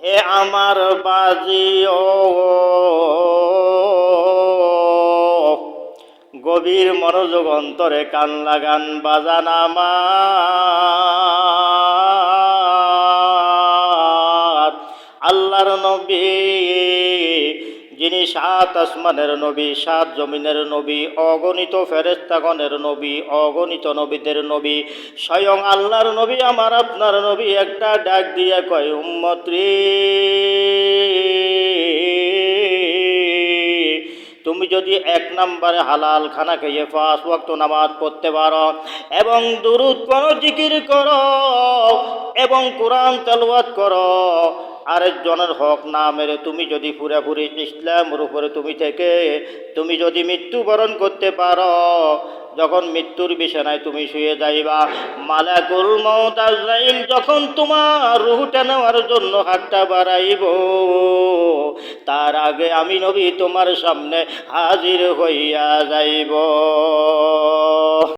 হে আমার বাজি ও গভীর মনোযোগ অন্তরে কান লাগান বাজান আমার আল্লাহর নবী, যিনি সাত আসমানের নবী, সাত জমিনের নবী, অগণিত ফেরেশতাগণের নবী, অগণিত নবীদের নবী, স্বয়ং আল্লাহর নবী আমার আপনার নবী একটা ডাক দিয়ে কয়, উম্মত রে, তুমি যদি এক নম্বরে হালাল খানা খেয়ে 5 ওয়াক্ত নামাজ পড়তে পারো এবং দুরূদ পড়ো, জিকির করো এবং কোরআন তেলাওয়াত করো, আরেকজনের হক না মেরে তুমি যদি পুরোপুরি ইসলামের উপরে তুমি থেকে তুমি যদি মৃত্যুবরণ করতে পারো, যখন মৃত্যুর বিছানায় তুমি শুয়ে যাইবা, মালাকুল মউত আজরাইল যখন তোমার রূহটা নেওয়ার জন্য হাতটা বাড়াইব, তার আগে আমি নবী তোমার সামনে হাজির হইয়া যাইব।